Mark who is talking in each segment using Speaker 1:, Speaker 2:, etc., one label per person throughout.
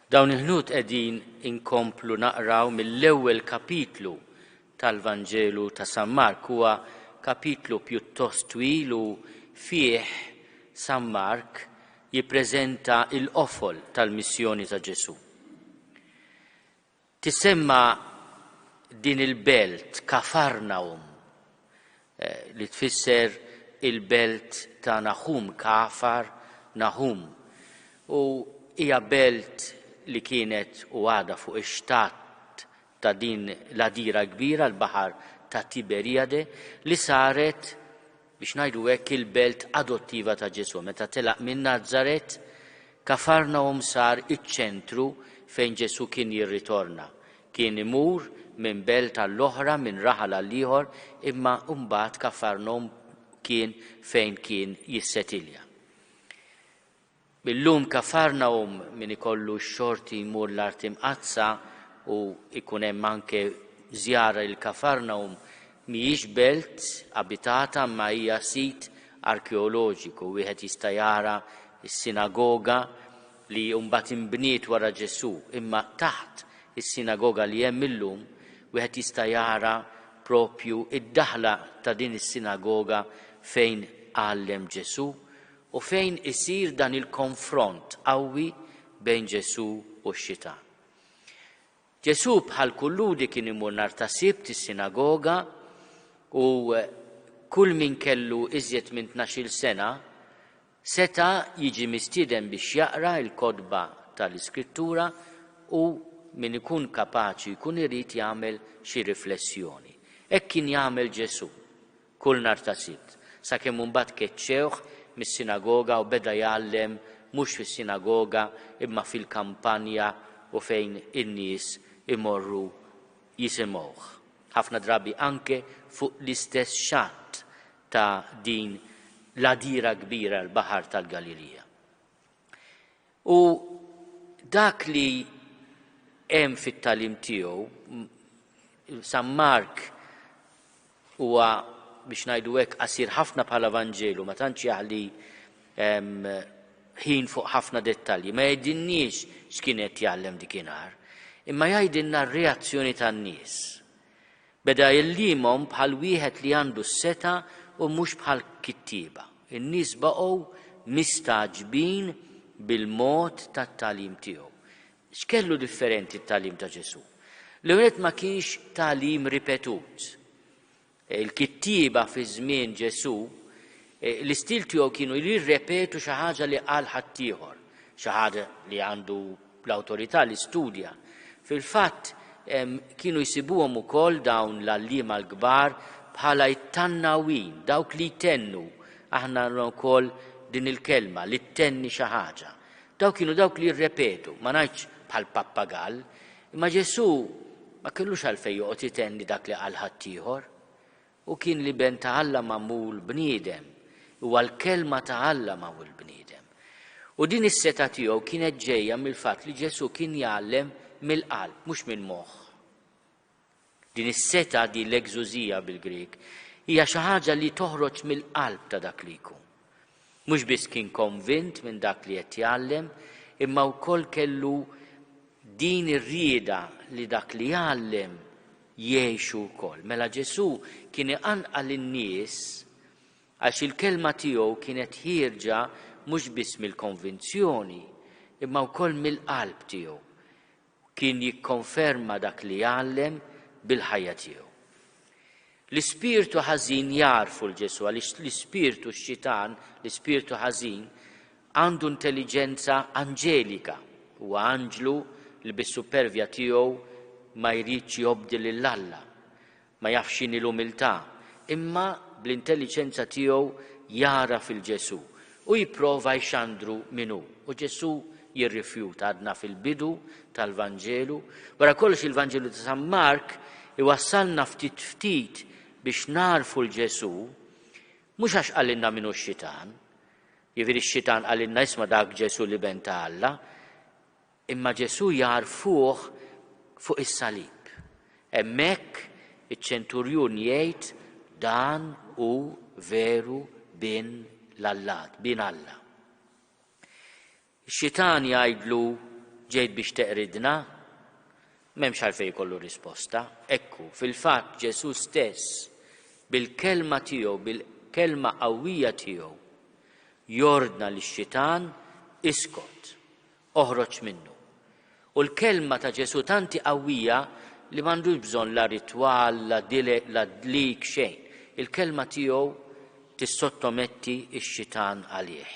Speaker 1: Dawn il-ħnut qegħdin inkomplu naqraw mill-ewwel kapitlu tal-Vanġelu ta' San Mark. Huwa kapitlu pjuttost twil u fih San Mark jippreżenta l-qofol tal-missjoni ta' Ġesu. Tisemma din il-belt Kafarnaum li tfisser il-belt ta' Nahum, Kafar Nahum, u hija belt li kienet u għada fuq ix-xtat ta' din l-għadira kbira l-baħar ta' Tiberjade li saret biex ngħidu hekk il-belt adottiva ta' Ġesu. Meta telaq minn Nażaret, Kafarnaum sar iċ-ċentru fejn Ġesu kien jirritorna. Kien imur minn belt għall-oħra, minn raħal għall-ieħor, imma mbagħad Kafarnaum kien fejn kien jissetilja. Billum Kafarnaum min ikollu x-xorti jmur l-Art Imqazza u ikun hemm anke żjara il Kafarnaum mhijiex belt abitata ma hija sit arkeoloġiku. Wieħed jista' jara s-sinagoga li mbagħad inbniet wara Ġesu, imma taħt is-sinagoga li hemm illum wieħed jista' jara propju id-daħla ta' din is-sinagoga fejn għallem Ġesu u fejn isir dan il-konfront qawwi bejn Ġesu u x-Xitan. Ġesu bħal kulludi kien imur nhar ta' Sibt is-sinagoga u kull min kellu iżjed minn 12 sena seta' jiġi mistieden biex jaqra l-kotba tal-Iskrittura u min ikun kapaċi jkun irid jagħmel xi riflessjoni. Hekk kien jagħmel Ġesu kull nhar ta' Sibt, sakemm imbagħad keċċewh mis-sinagoga u beda jgħallem mhux fis-sinagoga imma fil-kampanja u fejn in-nies imorru jisimgħuh. Ħafna drabi anke fuq l-istess xatt ta' din l-għadira kbira l-Baħar tal-Galilija. U dak li hemm fit-tagħlim tiegħu San Mark huwa biex ngħidu hekk qasir ħafna bħala Vanġelu, ma tantx jaħli ħin fuq ħafna dettalji, ma jgħidilniex x'kien qed jgħallem dikinhar, imma jgħidilna r-reazzjoni tan-nies. Beda jellimhom bħal wieħed li għandu s-seta u mhux bħal kittieba. In-nies baqgħu mistaġbin bil-mod tat-tagħlim tiegħu. X'kellu differenti t-tagħlim ta' Ġesu? L-ewwel ma kienx tagħlim ripetut. Il-kittieba fi żmien Ġesu l-istil tiegħu kienu jirrepetu xi ħaġa li qal ħadd ieħor, xi ħaġa li għandu l-awtorità li studja. Fil-fatt kienu jsibuhom ukoll dawn l-għalliema l-kbar bħala it-tannawin, dawk li jtennu. Aħna wkoll din il-kelma li ttenni xi ħaġa. Dawk kienu dawk li jirrepetu, ma ngħidx bħal pappagall, imma Ġesu ma kellux għalfejn joqgħod jitenni dak li qal ħadd ieħor. U kien li ben ta'allama mul bniedem, u għal-kelma ta'allama mul bniedem. U din is-seta tiegħu kienet ġejja mill-fatt li Ġesu kien jgħallem mill-qalb, mhux mill-moħħ. Din is-seta di l-egżużija bil-Grieg hija xi ħaġa li toħroġ mill-qalb ta' dak li jkun. Mhux biss kien konvint minn dak li qed jgħallem, imma wkoll kellu din ir-rieda li dak li jgħallem jgħixu wkoll. Mela Ġesu kien iqanqa lin-nies għax il-kelma tiegħu kienet ħierġa mhux biss mill-konvinzjoni imma wkoll mill-qalb tiegħu. Kien jikkonferma dak li jgħallem bil-ħajja tiegħu. L-ispirtu ħażin jarfu l-Ġesu għaliex l-ispirtu x-Xitan, l-ispirtu ħażin għandu intelligenza anġelika. Huwa anġlu li bis-supervja tiegħu ma jridx jobdi lill-Alla, ma jafx x'inhi l-umiltà, imma bl-intelligenza tiegħu jara fil-Ġesu u jipprova jxandru minnu. U Ġesu jirrifjuta għadna fil-bidu tal-Vanġelu. Wara kollox il-Vanġelu ta' San Mark iwassalna ftit biex narfu l-Ġesu mhux għax qalilna minnu x-Xitan, jiġifieri x-Xitan qalilna isma' dak Ġesu li ben ta' Alla, imma Ġesu jarfuh fuq is-salib. Hemmhekk iċ-ċenturjun jgħid dan hu veru bin l-Allat, bin Alla. Ix-Xitan jgħidlu ġejt biex teqridna, m'hemmx għalfejn jkollu risposta. Ekku, fil-fatt Ġesu stess bil-kelma tiegħu, bil-kelma qawwija tiegħu jordna lix-xitan iskot, oħroġ minnu. U l-kelma ta' Ġesu tanti qawwija li m'għandux bżonn la ritwal, la dlik xejn. Il-kelma tiegħu tissottometti x-xitan għalih.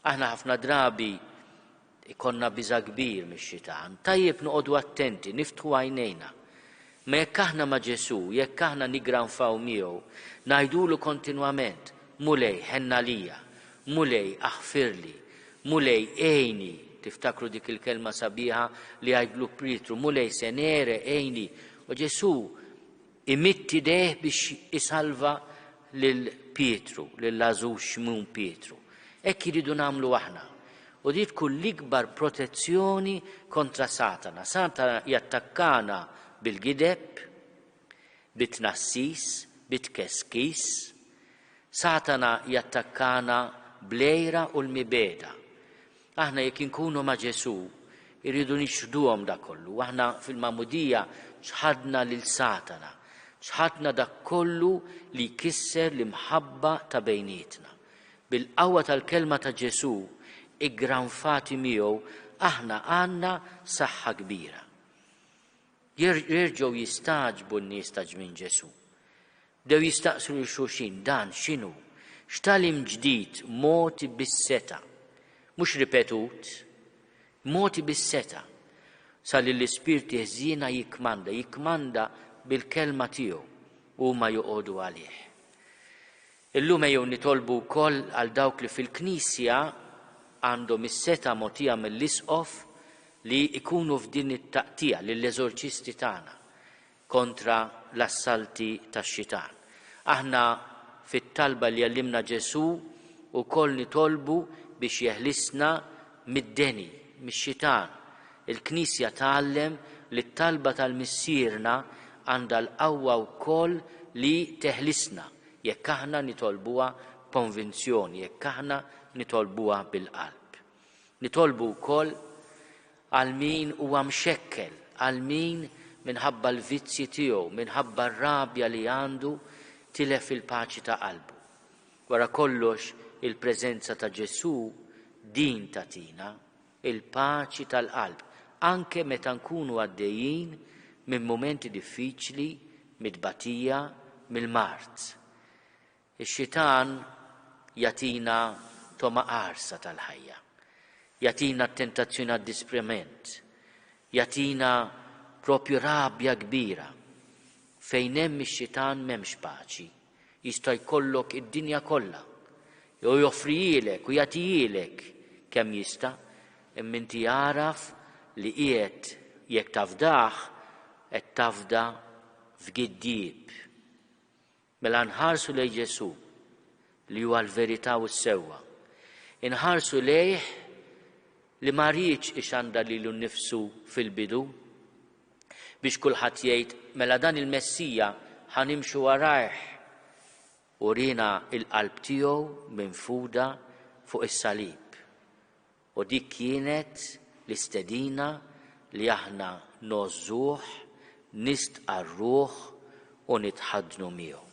Speaker 1: Aħna ħafna drabi ikonna biża' kbir mix-xitan. Tajjeb noqogħdu attenti, niftħu għajnejna. Ma jekk aħna ma' Ġesu, jekk aħna nigranfaw miegħu, ngħidulu kontinwament, mulej ħenna lija, mulej aħfirli, mulej ejni, tiftakru dik il-kelma sabiħa li għajdlu Pietru, mulej senere ejni, u Ġesu imitti deħ biex isalva lil Pietru, lil Lażux xmun Pietru. Ekk iridu nagħmlu aħna. U di tkun l-ikbar protezzjoni kontra Satana. Satana jattakkana bil-gideb, bit-tnassis, bit-keskis. Satana jattakkana blejra u l-mibeda. Aħna jekk inkunu ma' Ġesu, irridu nixhduhom da kollu. Aħna fil-Mamudija ċħadna lil Satana, ċħadna dak kollu li jkisser l-imħabba ta' bejnietna. Bil-qawwa tal-kelma ta' Ġesu, iggranfati miegħu, aħna għandna saħħa kbira. Jerġgħu jistaġbu n-nies ta' ġmien Ġesu. Dew jistaqsu lil xulxin, dan x'inhu? X'talim ġdid moti bis-seta. Mhux ripetut, moti bis-seta. Sali l-ispirti ħżiena jikmanda bil-kelma tiegħu huma joqogħdu għalih. Illum ejjew nitolbu wkoll għal dawk li fil-Knisja għandhom is-seta mogħtija mill-isqof li ikunu f'din it-taqtija lill-eżorċisti tagħna kontra l-assalti tax-xitan. Aħna fit-talba li għallimna Ġesu wkoll nitolbu biex jeħlisna mid-deni, mix-xitan. Il-Knisja tgħallem li t-talba tal-missierna għandha l-qawwa wkoll li teħlisna jekk aħna nitolbuha konvinzjoni, jekk aħna nitolbuha bil-qalb. Nitolbu wkoll għal min huwa mxekkel, għal min minħabba l-vizzji tiegħu, minħabba r-rabja li għandu tilef il-paċi ta' qalbu. Wara kollox il-preżenza ta' Ġesu din tatina il-paċi tal-qalb, anke meta nkunu għaddejjin minn momenti diffiċli, mid-batija, mill-mart. Ix-xitan jatina toma qarsa tal-ħajja, jatina tentazzjoni għad-dispriment, jatina propju rabja kbira. Fejn hemm ix-xitan m'hemmx paċi. Jista' jkollok id-dinja kollha, jew joffrijilek u jagħtijilek kemm jista', imma inti jaraf li qiegħed jekk tafdah qed tafda f'giddieb. Mela nħarsu lejn Ġesu li huwa l-verità u s-sewwa. Inħarsu lejh li ma rridx ix għandha lilu nnifsu fil-bidu biex kulħadd jgħid mela dan il-Messija ħanimxu warajh u rina il-qalb tiegħu minfuda fuq is-salib. U dik kienet l-istedina li aħna nożżuh, nistqarruh u nitħaddnu miegħu.